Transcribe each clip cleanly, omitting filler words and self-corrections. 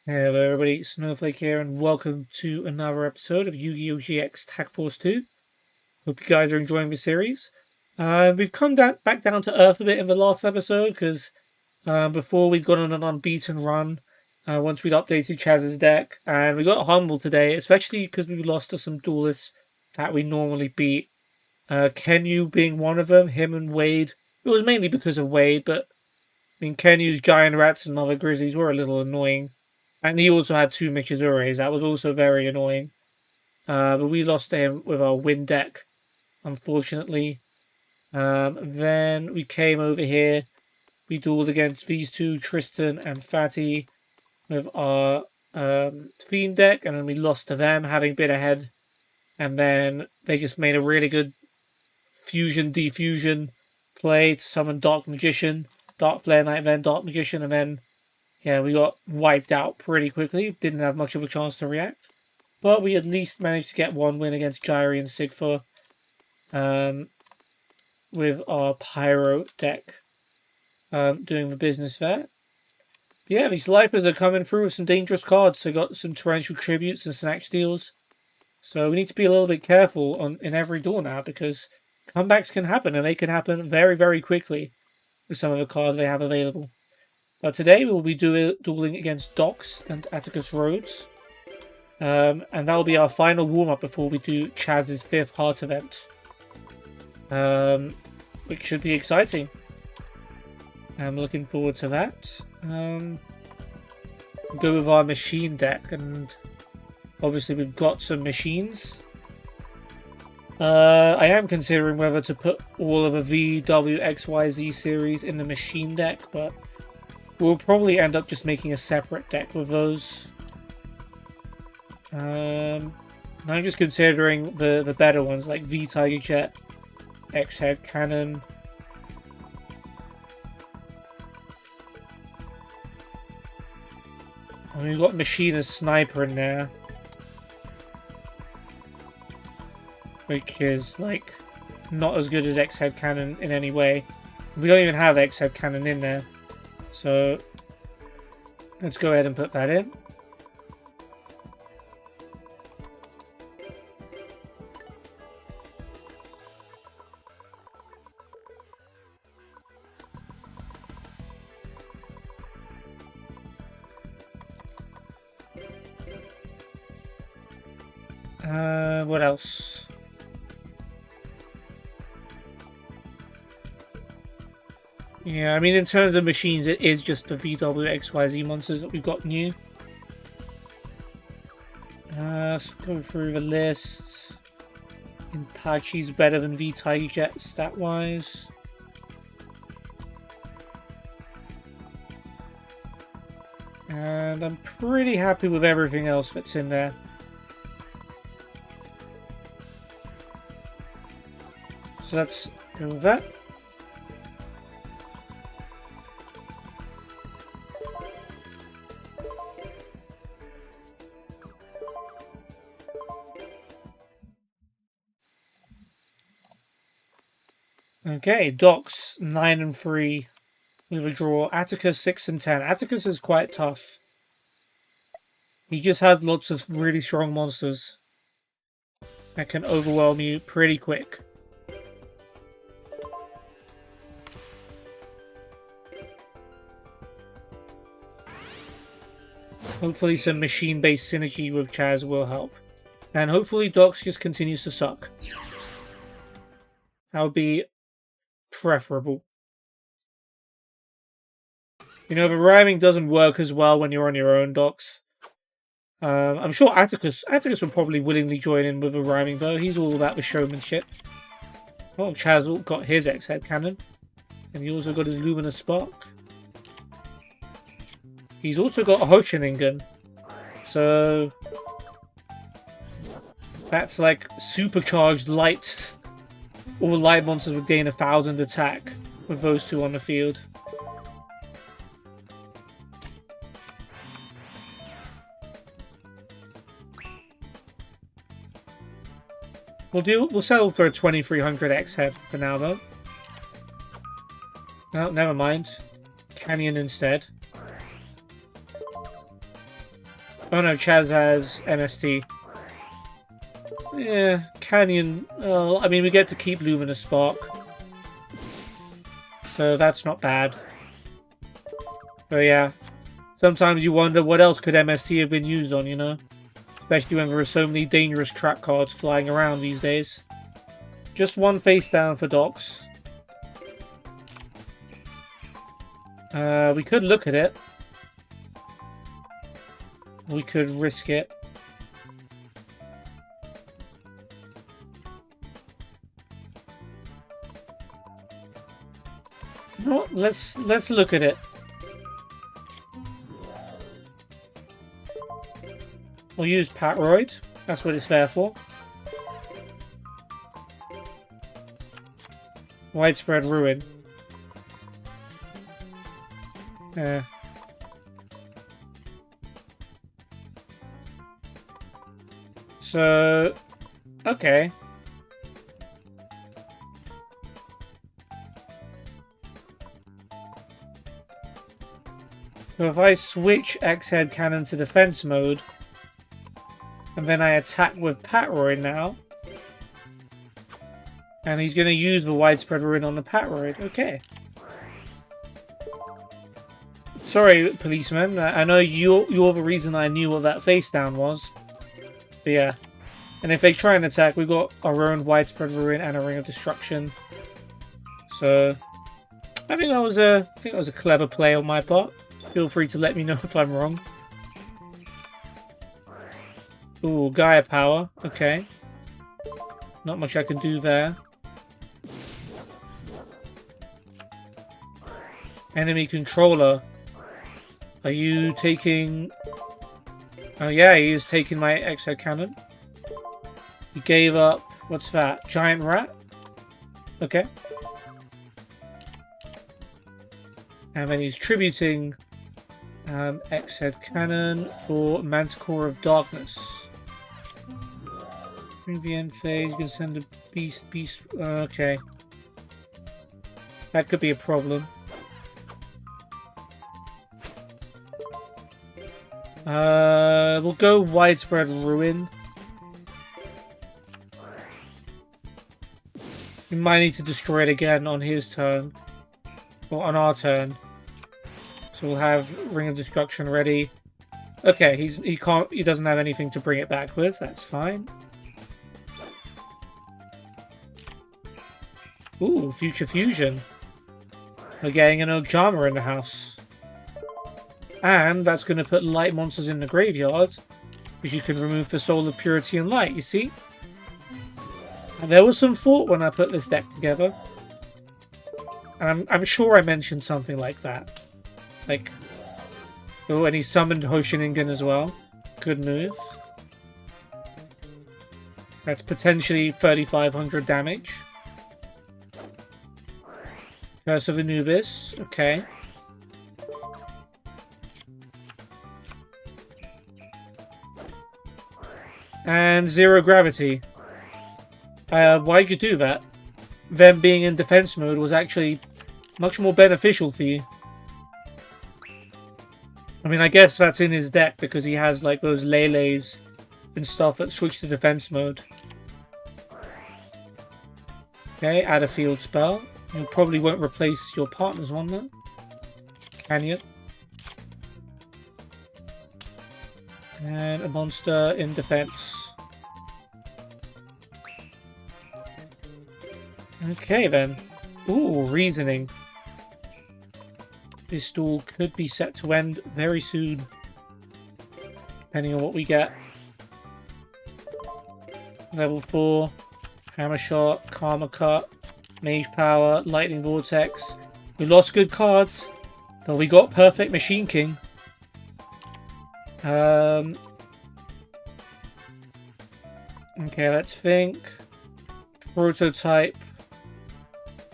Hello everybody, Snowflake here and welcome to another episode of Yu-Gi-Oh! GX Tag Force 2. Hope you guys are enjoying the series. We've come back down to earth a bit in the last episode because before we'd gone on an unbeaten run once we'd updated Chazz's deck, and we got humbled today, especially because we lost to some duelists that we normally beat. Kenyu being one of them, him and Wade. It was mainly because of Wade, but I mean Kenyu's Giant Rats and Mother Grizzlies were a little annoying. And he also had two Michizures. That was also very annoying. But we lost to him with our win deck, unfortunately. Then we came over here. We dueled against these two, Tristan and Fatty, with our Fiend deck. And then we lost to them, having been ahead. And then they just made a really good fusion-defusion play to summon Dark Magician. Dark Flare Knight, then Dark Magician, and then yeah, we got wiped out pretty quickly. Didn't have much of a chance to react. But we at least managed to get one win against Gyri and Sigfa with our Pyro deck doing the business there. Yeah, these lifers are coming through with some dangerous cards. So got some Torrential Tributes and Snack Steals. So we need to be a little bit careful in every duel now because comebacks can happen and they can happen very, very quickly with some of the cards they have available. But today we will be dueling against Docs and Atticus Rhodes. And that will be our final warm-up before we do Chazz's 5th Heart event. Which should be exciting. I'm looking forward to that. Go with our machine deck, and obviously we've got some machines. I am considering whether to put all of the VWXYZ series in the machine deck, but we'll probably end up just making a separate deck with those. I'm just considering the better ones like V Tiger Jet, X Head Cannon. And we've got Machinist Sniper in there, which is like not as good as X Head Cannon in any way. We don't even have X Head Cannon in there. So let's go ahead and put that in. What else? Yeah, I mean, in terms of machines, it is just the VWXYZ monsters that we've got new. Let's go through the list. Apache's better than V Tiger Jet stat-wise. And I'm pretty happy with everything else that's in there. So let's go with that. Okay, Docs 9 and 3 with a draw. Atticus 6 and 10. Atticus is quite tough. He just has lots of really strong monsters that can overwhelm you pretty quick. Hopefully some machine-based synergy with Chazz will help. And hopefully Docs just continues to suck. That would be preferable. You know, the rhyming doesn't work as well when you're on your own, Docs. I'm sure Atticus would probably willingly join in with the rhyming, though. He's all about the showmanship. Oh, Chazz got his X-Head Cannon. And he also got his Luminous Spark. He's also got a Hoshinin. So that's like supercharged light. All light monsters would gain 1,000 attack with those two on the field. We'll settle for a 2300 X head for now though. No, never mind. Canyon instead. Oh no, Chazz has MST. Yeah, Canyon. I mean, we get to keep Luminous Spark. So that's not bad. But yeah. Sometimes you wonder what else could MST have been used on, you know? Especially when there are so many dangerous trap cards flying around these days. Just one face down for Docs. We could look at it. We could risk it. You know what? Let's look at it. We'll use Patroid. That's what it's there for. Widespread Ruin. Yeah. So, okay. So if I switch X-Head Cannon to defense mode, and then I attack with Patroid now, and he's going to use the Widespread Ruin on the Patroid. Okay. Sorry, policeman. I know you're the reason I knew what that face down was. But yeah. And if they try and attack, we've got our own Widespread Ruin and a Ring of Destruction. So I think that was a clever play on my part. Feel free to let me know if I'm wrong. Ooh, Gaia Power. Okay. Not much I can do there. Enemy Controller. Are you taking... Oh yeah, he is taking my X-Head Cannon. He gave up... What's that? Giant Rat? Okay. And then he's tributing X-Head Cannon for Manticore of Darkness. During the end phase, you can send a beast... Okay. That could be a problem. We'll go Widespread Ruin. We might need to destroy it again on his turn. Or on our turn. So we'll have Ring of Destruction ready. Okay, he doesn't have anything to bring it back with, that's fine. Ooh, Future Fusion. We're getting an Ojama in the house. And that's going to put light monsters in the graveyard, which you can remove the Soul of Purity and Light, you see? And there was some thought when I put this deck together. And I'm sure I mentioned something like that. Like, oh, and he summoned Hoshiningen as well. Good move. That's potentially 3,500 damage. Curse of Anubis, okay. And Zero Gravity. Why'd you do that? Them being in defense mode was actually much more beneficial for you. I mean, I guess that's in his deck because he has like those Lele's and stuff that switch to defense mode. Okay, add a field spell. You probably won't replace your partner's one though. Can you? And a monster in defense. Okay then. Ooh, Reasoning. This duel could be set to end very soon. Depending on what we get. Level 4. Hammer Shot. Karma Cut. Mage Power. Lightning Vortex. We lost good cards. But we got Perfect Machine King. Okay, let's think. Prototype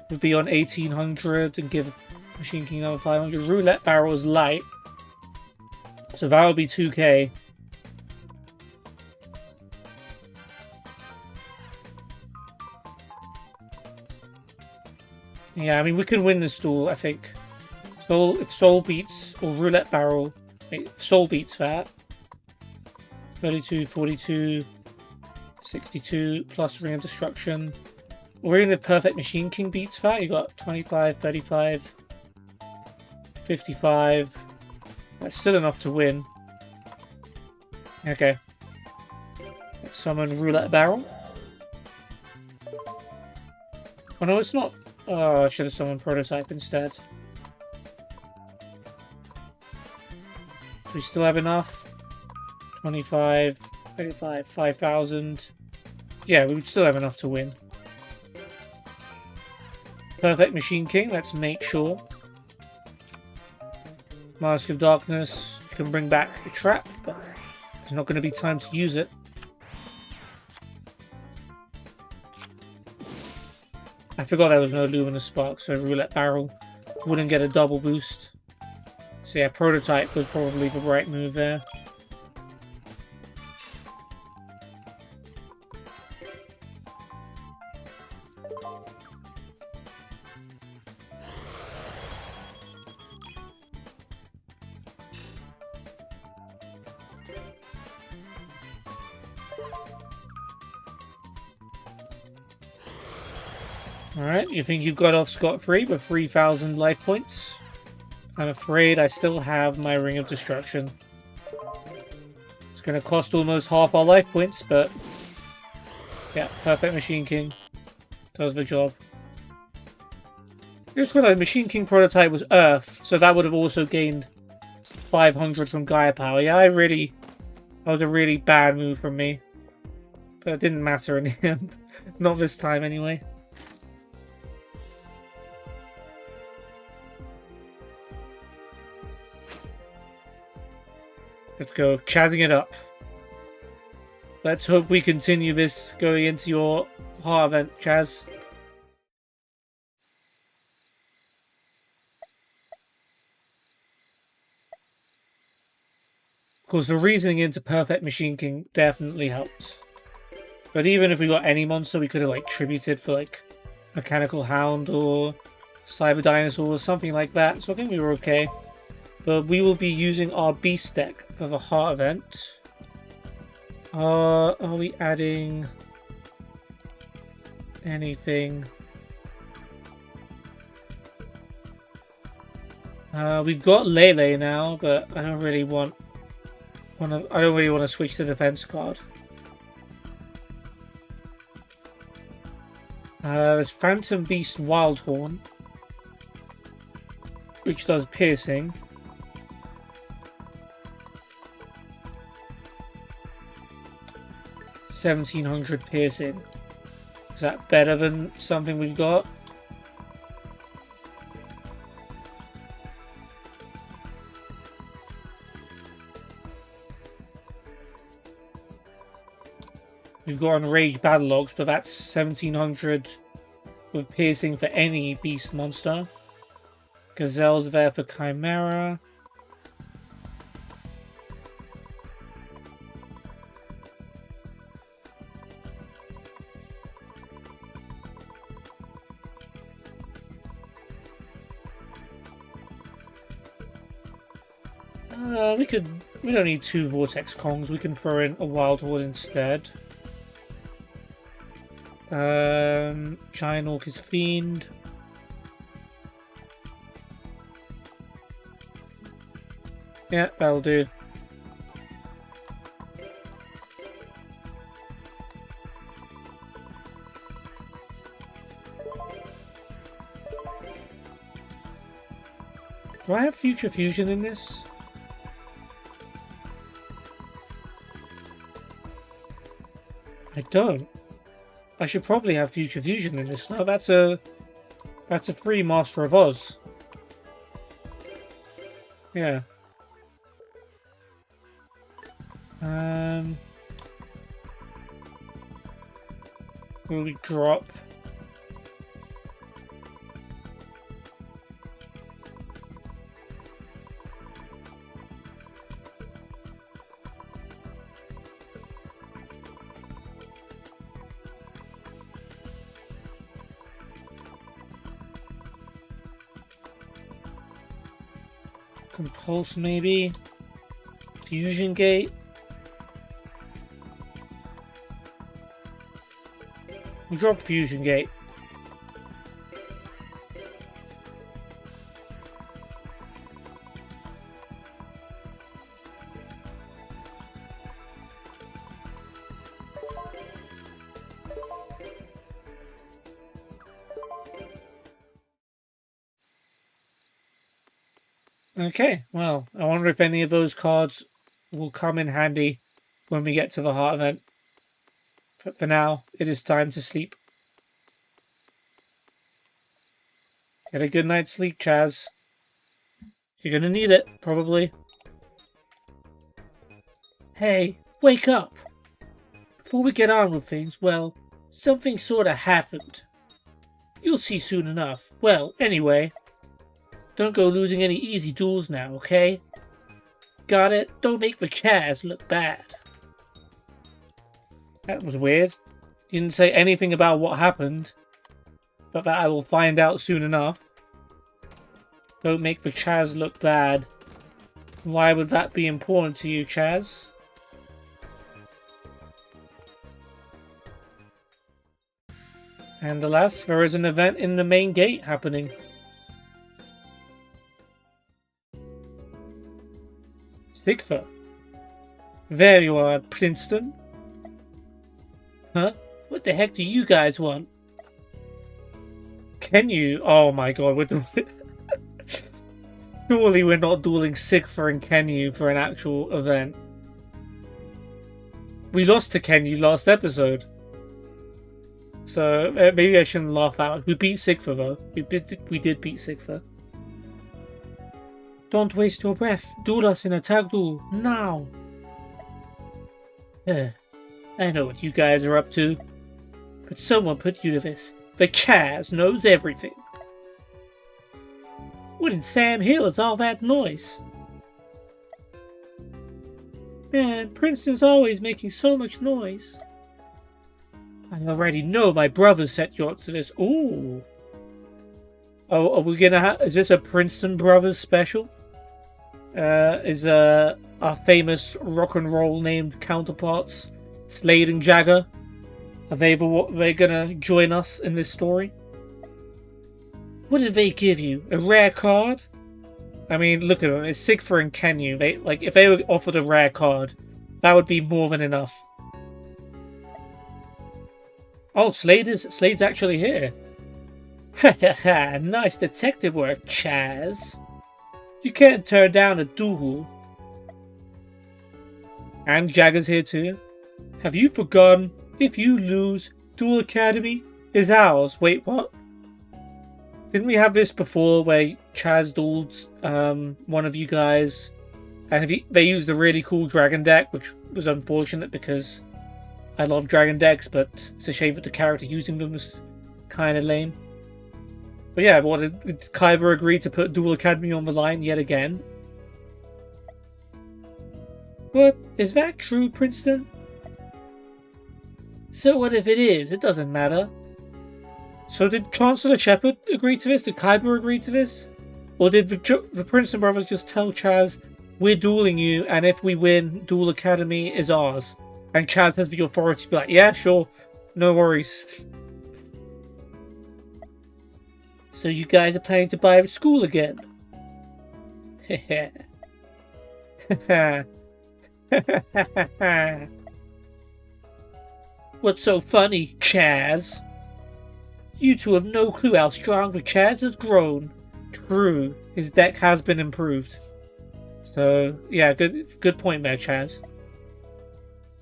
would be on 1800 and give Machine King another 500. Roulette Barrel is light, so that would be 2k. Yeah, I mean, we can win this duel, I think. If Soul beats, or Roulette Barrel, wait, Soul beats that, 32, 42, 62 plus Ring of Destruction. Ring of Perfect Machine King beats that. You got 25, 35, 55. That's still enough to win. Okay. Let's summon Roulette Barrel. Oh no, it's not. Oh, I should have summoned Prototype instead. Do we still have enough? 25, 35, 5,000. Yeah, we would still have enough to win. Perfect Machine King, let's make sure. Mask of Darkness, you can bring back the trap, but there's not going to be time to use it. I forgot there was no Luminous Spark, so Roulette Barrel wouldn't get a double boost. So yeah, Prototype was probably the right move there. Alright, you think you've got off scot-free with 3,000 life points? I'm afraid I still have my Ring of Destruction. It's going to cost almost half our life points, but yeah, Perfect Machine King does the job. Just realized Machine King Prototype was Earth, so that would have also gained 500 from Gaia Power. Yeah, that was a really bad move from me. But it didn't matter in the end. Not this time, anyway. Let's go, chazzing it up. Let's hope we continue this going into your heart event, Chazz. Of course, the reasoning into Perfect Machine King definitely helped. But even if we got any monster, we could have like tributed for like Mechanical Hound or Cyber Dinosaur or something like that. So I think we were okay. But we will be using our Beast deck for the heart event. Are we adding anything? We've got Lele now, but I don't really want to switch to defense card. There's Phantom Beast Wildhorn, which does piercing. 1700 piercing. Is that better than something we've got? We've got Enraged Battle Logs, but that's 1700 with piercing for any beast monster. Gazelle's there for Chimera. We don't need two Vortex Kongs, we can throw in a Wild Horde instead. Giant Orcus Fiend. Yeah, that'll do. Do I have Future Fusion in this? I don't. I should probably have Future Fusion in this. No, that's a free Master of Oz. Yeah. Will we drop? Compulse maybe? Fusion Gate? We'll drop Fusion Gate. Okay, well, I wonder if any of those cards will come in handy when we get to the heart event. But for now, it is time to sleep. Get a good night's sleep, Chazz. You're gonna need it, probably. Hey, wake up! Before we get on with things, well, something sorta happened. You'll see soon enough. Well, anyway, don't go losing any easy duels now, okay? Got it? Don't make the Chazz look bad. That was weird. You didn't say anything about what happened, but that I will find out soon enough. Don't make the Chazz look bad. Why would that be important to you, Chazz? And alas, there is an event in the main gate happening. Sigfa. There you are, Princeton. Huh? What the heck do you guys want? Can you? Oh my god, we're surely we're not dueling Sigfa and Kenyu for an actual event. We lost to Kenyu last episode. So maybe I shouldn't laugh out. We beat Sigfa though. We did beat Sigfa. Don't waste your breath. Duel us in a tag duel. Now! I know what you guys are up to. But someone put you to this. The Chazz knows everything. What in Sam Hill is all that noise? Man, Princeton's always making so much noise. I already know my brother set you up to this. Ooh. Oh, are we gonna have... Is this a Princeton Brothers special? Is our famous rock and roll named counterparts, Slade and Jagger, are they gonna join us in this story? What did they give you? A rare card? I mean, look at them. It's Sigfa and Kenyu. If they were offered a rare card, that would be more than enough. Oh, Slade's actually here. Ha ha ha! Nice detective work, Chazz. You can't turn down a duel. And Jagger's here too. Have you forgotten? If you lose, Duel Academy is ours. Wait, what? Didn't we have this before where Chazz dueled one of you guys? And they used a really cool dragon deck, which was unfortunate because I love dragon decks, but it's a shame that the character using them was kind of lame. But yeah, did Kyber agree to put Duel Academy on the line yet again? What? Is that true, Princeton? So what if it is? It doesn't matter. So did Chancellor Shepard agree to this? Did Kyber agree to this? Or did the Princeton brothers just tell Chazz, we're dueling you, and if we win, Duel Academy is ours? And Chazz has the authority to be like, yeah, sure, no worries. So you guys are planning to buy the school again? What's so funny, Chazz? You two have no clue how strong the Chazz has grown. True, his deck has been improved. So, yeah, good point there, Chazz.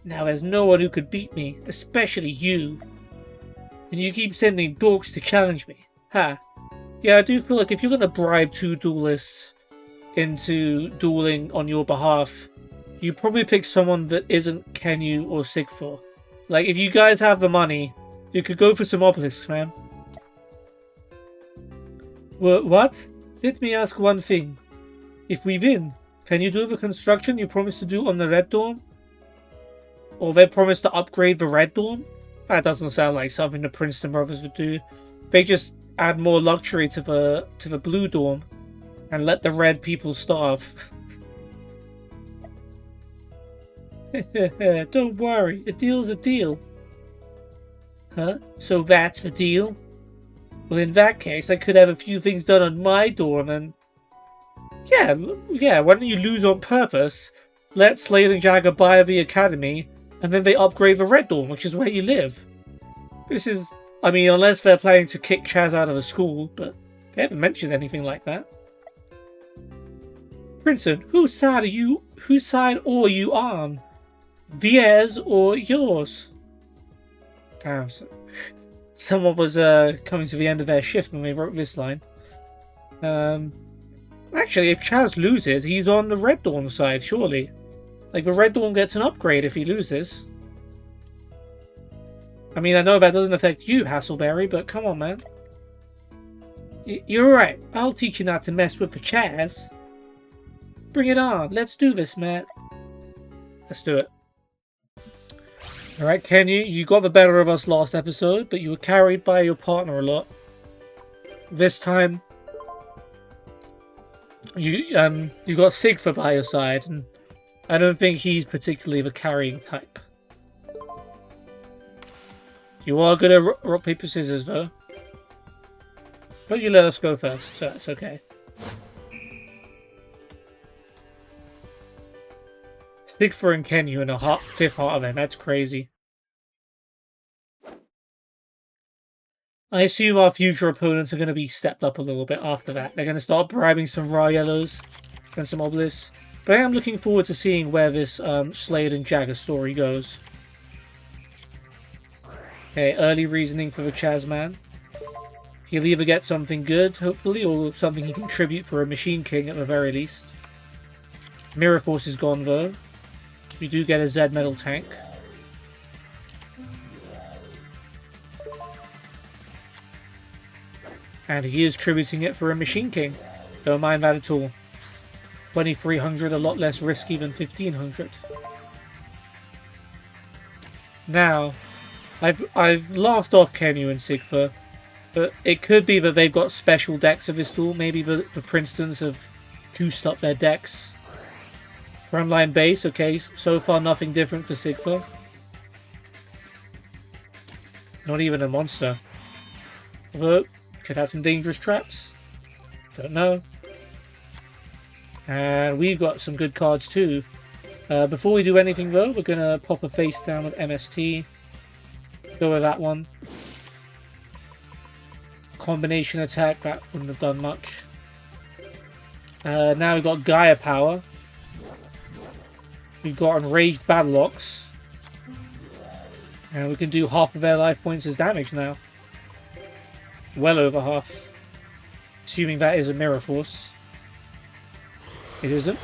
Now there's no one who could beat me, especially you. And you keep sending dorks to challenge me. Ha. Yeah, I do feel like if you're going to bribe two duelists into dueling on your behalf, you probably pick someone that isn't Kenyu or Sigfa. Like, if you guys have the money, you could go for some obelisks, man. What? Let me ask one thing. If we win, can you do the construction you promised to do on the Red Dorm? Or they promised to upgrade the Red Dorm? That doesn't sound like something the Princeton brothers would do. They just add more luxury to the Blue Dorm and let the red people starve. Don't worry, a deal's a deal. Huh? So that's the deal? Well, in that case, I could have a few things done on my dorm and... Yeah, why don't you lose on purpose? Let Slade and Jagger buy the academy, and then they upgrade the Red Dorm, which is where you live. This is... I mean, unless they're planning to kick Chazz out of the school, but they haven't mentioned anything like that. Princeton, whose side are you on? Theirs or yours? Damn, someone was coming to the end of their shift when they wrote this line. Actually, if Chazz loses, he's on the Red Dawn side, surely. Like, the Red Dawn gets an upgrade if he loses. I mean, I know that doesn't affect you, Hasselberry, but come on, man. You're right. I'll teach you not to mess with the Chazz. Bring it on. Let's do this, Matt. Let's do it. Alright, Kenny, you got the better of us last episode, but you were carried by your partner a lot. This time, you got Sigfa by your side, and I don't think he's particularly the carrying type. You are good at rock, paper, scissors, though. But you let us go first, so that's okay. Sigfa and Kenyu in a fifth heart event, that's crazy. I assume our future opponents are going to be stepped up a little bit after that. They're going to start bribing some raw yellows and some obelisks. But I am looking forward to seeing where this Slade and Jagger story goes. Okay, early reasoning for the Chazz man. He'll either get something good, hopefully, or something he can tribute for a Machine King at the very least. Mirror Force is gone, though. We do get a Z metal tank. And he is tributing it for a Machine King. Don't mind that at all. 2300, a lot less risky than 1500. Now, I've laughed off Kenyu and Sigfa, but it could be that they've got special decks for this duel. Maybe the Princetons have juiced up their decks. Frontline base, okay, so far nothing different for Sigfa. Not even a monster. Although, could have some dangerous traps. Don't know. And we've got some good cards too. Before we do anything though, we're going to pop a face down with MST. Go with that one. Combination attack, that wouldn't have done much. Now we've got Gaia Power. We've got Enraged Battleox. And we can do half of their life points as damage now. Well over half. Assuming that is a Mirror Force. It isn't.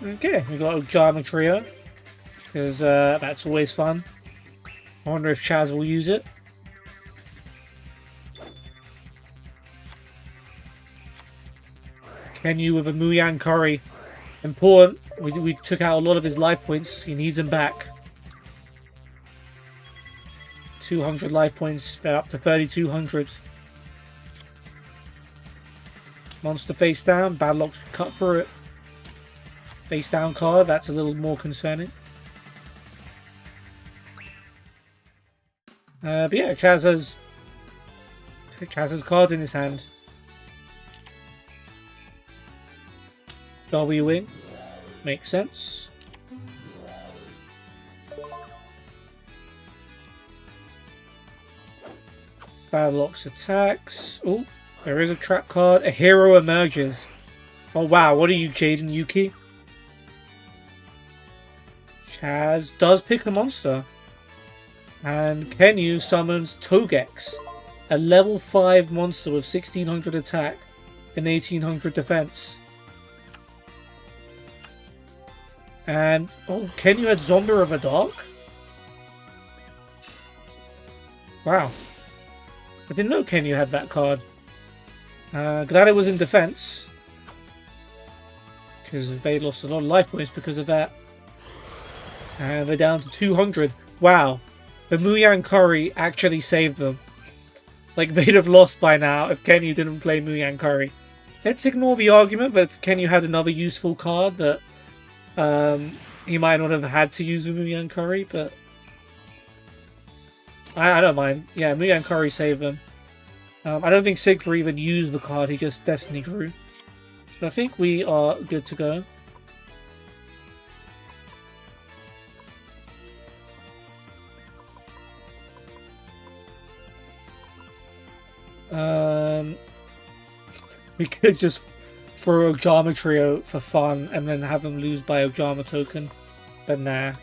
Okay, we got a Jarma Trio. Because that's always fun. I wonder if Chazz will use it. Kenyu with a Muyang Curry. Important. We took out a lot of his life points. He needs them back. 200 life points. They're up to 3200. Monster face down. Battleox cut through it. Face down card. That's a little more concerning. But yeah, Chazz has cards in his hand. W-wing. Makes sense. Battleox attacks. Oh, there is a trap card. A hero emerges. Oh wow, what are you, Jaden Yuki? Chazz does pick a monster. And Kenyu summons Togex. A level 5 monster with 1600 attack and 1800 defense. And, oh, Kenyu had Zombie of the Dark? Wow. I didn't know Kenyu had that card. Glad it was in defense. Because they lost a lot of life points because of that. And they're down to 200. Wow. the Muyang Curry actually saved them. Like, they'd have lost by now if Kenyu didn't play Muyang Curry. Let's ignore the argument that Kenyu had another useful card that he might not have had to use with Muyang Curry, but I don't mind. Yeah, Muyang Curry saved them. I don't think Sigfrid even used the card, he just Destiny drew. So I think we are good to go. We could just throw Ojama Trio for fun and then have them lose by Ojama token, but nah.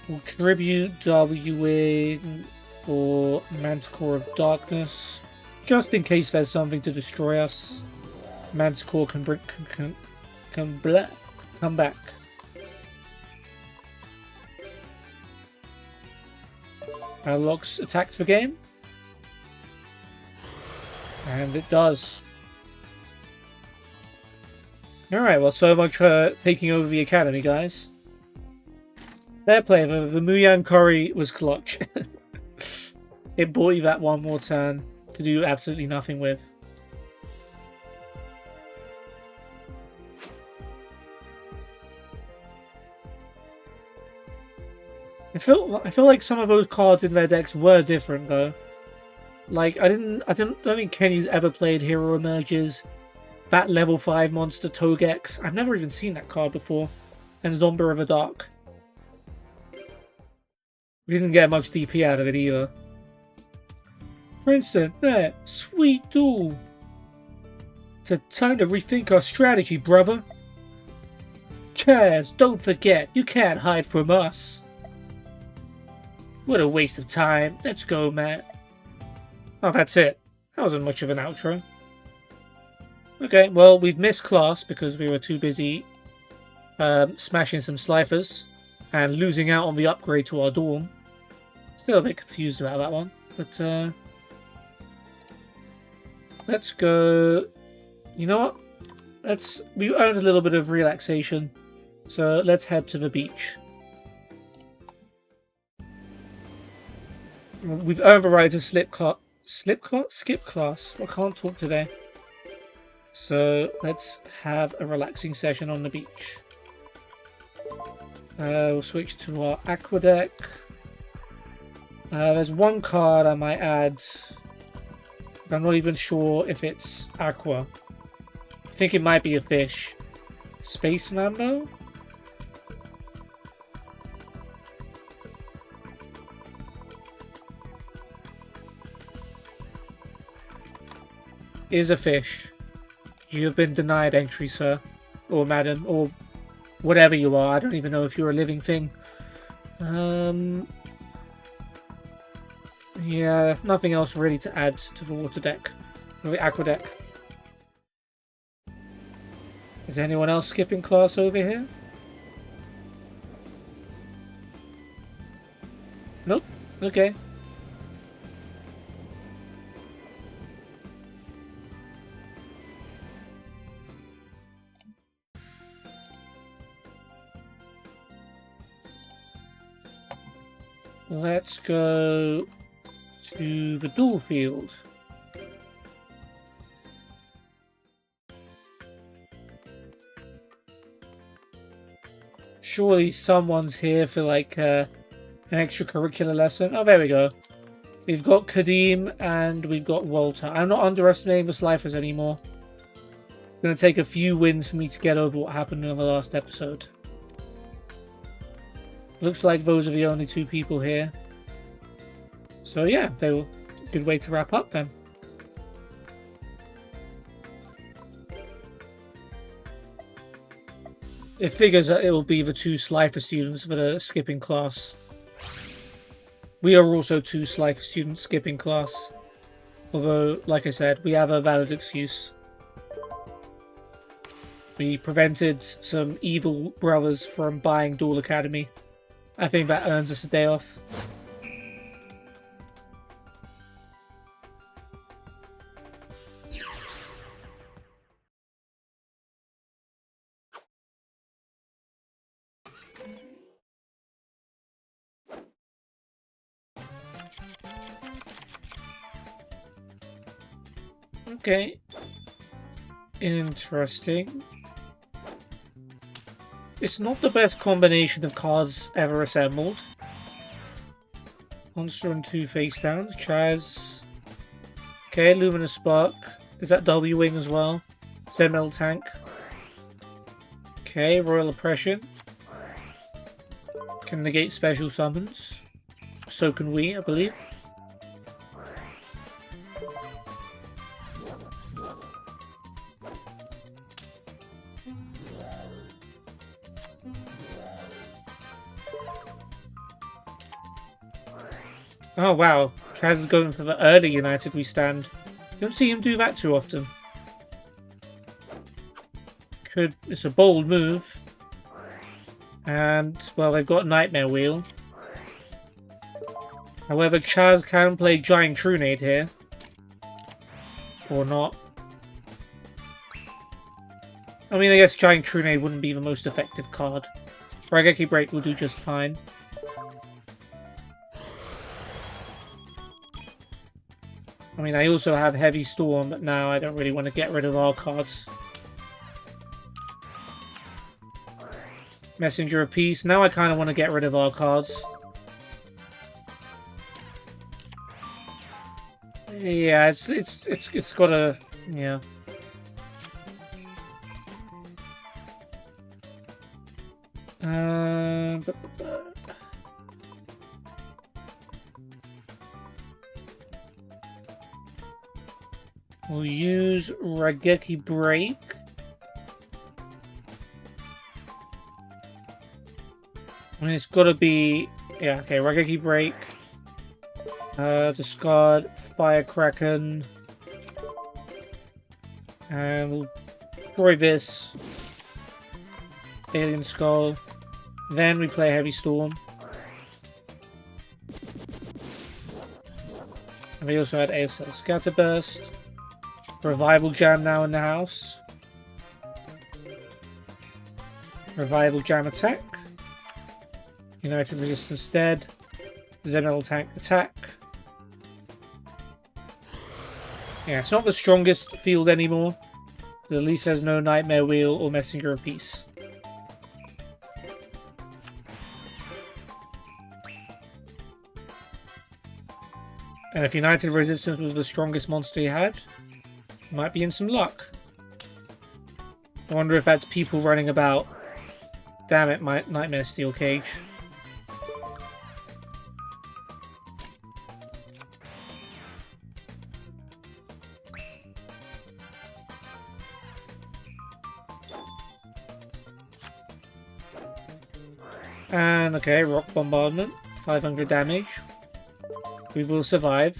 We'll tribute WA or Manticore of Darkness, just in case there's something to destroy us. Manticore can come back. Locks attacks the game. And it does. Alright, well, so much for taking over the academy, guys. Fair play, the Muyang Curry was clutch. It bought you that one more turn to do absolutely nothing with. I feel like some of those cards in their decks were different though. Like I don't think Kenyu's ever played Hero Emerges, that level 5 monster Togex. I've never even seen that card before. And Zombie of the Dark. We didn't get much DP out of it either. Princeton, there, sweet duel. It's a time to rethink our strategy, brother. Chazz, don't forget, you can't hide from us. What a waste of time. Let's go, Matt. Oh, that's it. That wasn't much of an outro. Okay, well, we've missed class because we were too busy smashing some Sliffers and losing out on the upgrade to our dorm. Still a bit confused about that one, but let's go. You know what? We earned a little bit of relaxation, so let's head to the beach. We've earned the right to skip class. I can't talk today. So let's have a relaxing session on the beach. We'll switch to our Aqua deck. There's one card I might add. I'm not even sure if it's Aqua. I think it might be a fish. Space Mambo? Is a fish. You have been denied entry, sir. Or madam. Or whatever you are. I don't even know if you're a living thing. Yeah, nothing else really to add to the water deck. Or the aqua deck. Is anyone else skipping class over here? Nope. Okay. Let's go to the duel field. Surely someone's here for like an extracurricular lesson. Oh, there we go. We've got Kadeem and we've got Walter. I'm not underestimating the Sliffers anymore. It's going to take a few wins for me to get over what happened in the last episode. Looks like those are the only two people here. So yeah, they were a good way to wrap up then. It figures that it will be the two Slifer students that are skipping class. We are also two Slifer students skipping class. Although, like I said, we have a valid excuse. We prevented some evil brothers from buying Duel Academy. I think that earns us a day off. Okay. Interesting. It's not the best combination of cards ever assembled. Monster and 2 face downs. Chazz. Okay, Luminous Spark. Is that W-Wing as well? Zenmel Tank. Okay, Royal Oppression. Can negate special summons. So can we, I believe. Oh wow, Chazz is going for the early United we stand. Don't see him do that too often. It's a bold move. And, well, they've got Nightmare Wheel. However, Chazz can play Giant Trunade here. Or not. I mean, I guess Giant Trunade wouldn't be the most effective card. Raigeki Break will do just fine. I mean, I also have Heavy Storm, but now I don't really want to get rid of our cards. Messenger of Peace. Now I kind of want to get rid of our cards. Yeah, it's got a... yeah. We'll use Raigeki Break. I mean, it's got to be... yeah, okay, Raigeki Break. Discard Firecracken. And we'll destroy this. Alien Skull. Then we play Heavy Storm. And we also had ASL Scatterburst. Revival Jam now in the house. Revival Jam attack. United Resistance dead. Zenmel Tank attack. Yeah, it's not the strongest field anymore. But at least there's no Nightmare Wheel or Messenger of Peace. And if United Resistance was the strongest monster he had, he might be in some luck. I wonder if that's people running about. Damn it, my Nightmare Steel Cage. And okay, Rock Bombardment, 500 damage. We will survive.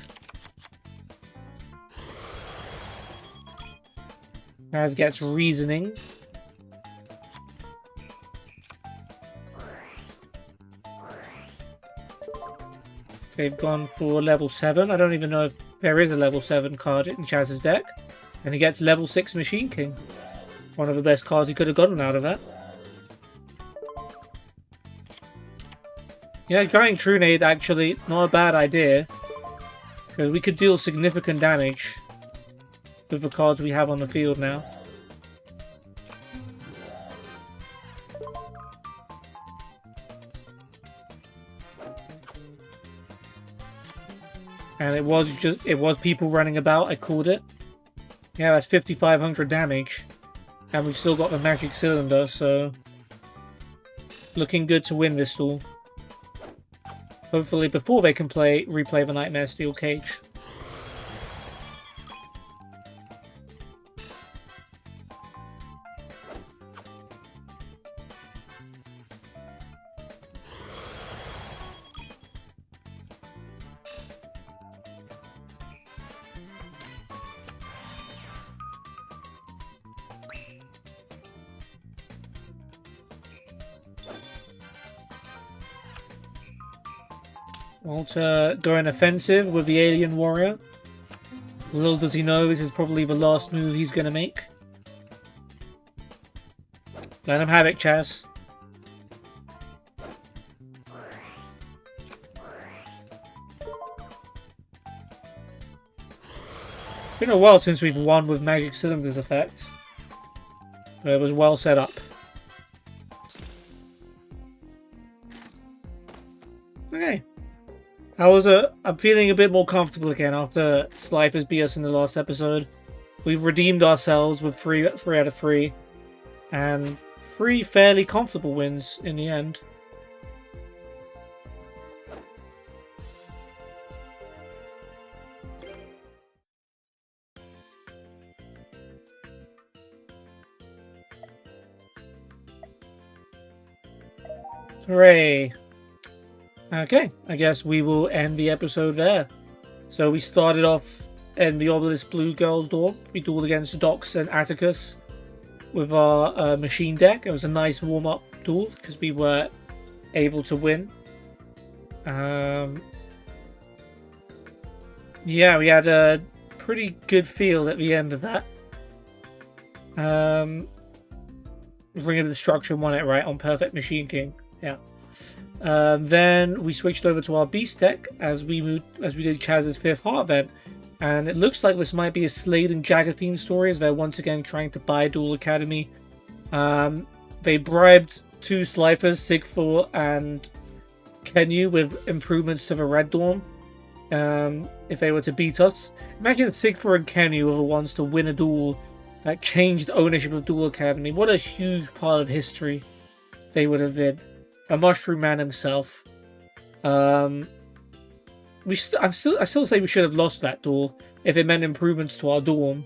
Chazz gets Reasoning. They've gone for level 7. I don't even know if there is a level 7 card in Chazz's deck. And he gets level 6 Machine King. One of the best cards he could have gotten out of that. Yeah, Giant Trunade actually not a bad idea. Because we could deal significant damage with the cards we have on the field now. And it was people running about, I called it. Yeah, that's 5,500 damage. And we've still got the Magic Cylinder, so looking good to win this duel. Hopefully before they can replay the Nightmare Steel Cage. Walter going offensive with the Alien Warrior. Little does he know this is probably the last move he's going to make. Let him have it, Chazz. Been a while since we've won with Magic Cylinder's effect. But it was well set up. Okay. I'm feeling a bit more comfortable again after Slipers beat us in the last episode. We've redeemed ourselves with 3 out of 3. And 3 fairly comfortable wins in the end. Hooray! Okay, I guess we will end the episode there. So we started off in the Obelisk Blue Girls dorm. We dueled against Dox and Atticus with our machine deck. It was a nice warm-up duel because we were able to win. Yeah, we had a pretty good field at the end of that. Ring of Destruction won it right on Perfect Machine King. Yeah. Then we switched over to our Beast deck as we did Chazz's 5th Heart event. And it looks like this might be a Slade and Jagathine story as they're once again trying to buy Duel Academy. They bribed 2 Slipers, Sigfor and Kenyu, with improvements to the Red Dorm. If they were to beat us. Imagine Sigfor and Kenyu were the ones to win a duel that changed ownership of Duel Academy. What a huge part of history they would have been. A Mushroom Man himself. I still say we should have lost that duel if it meant improvements to our dorm.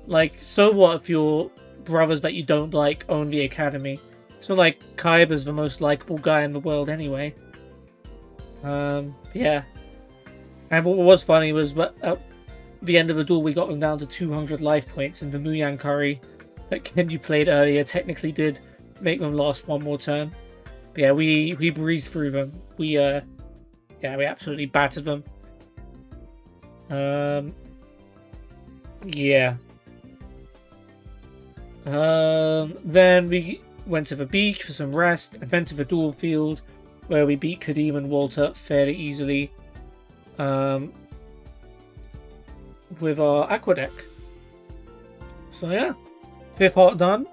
Like, so what if your brothers that you don't like own the academy? It's not like Kaiba's the most likable guy in the world anyway. Yeah. And what was funny was at the end of the duel we got them down to 200 life points, and the Muyang Curry that Kenyu played earlier technically did make them last one more turn. But yeah, we breezed through them. We absolutely battered them. Yeah. Then we went to the beach for some rest, and then to the duel field, where we beat Kadeem and Walter fairly easily. With our Aqua deck. So yeah. 5th Heart done.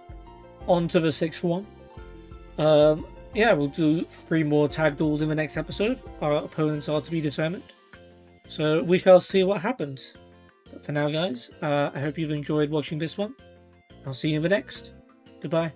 On to the 6th one. Yeah, we'll do 3 more tag duels in the next episode. Our opponents are to be determined. So we shall see what happens. But for now, guys, I hope you've enjoyed watching this one. I'll see you in the next. Goodbye.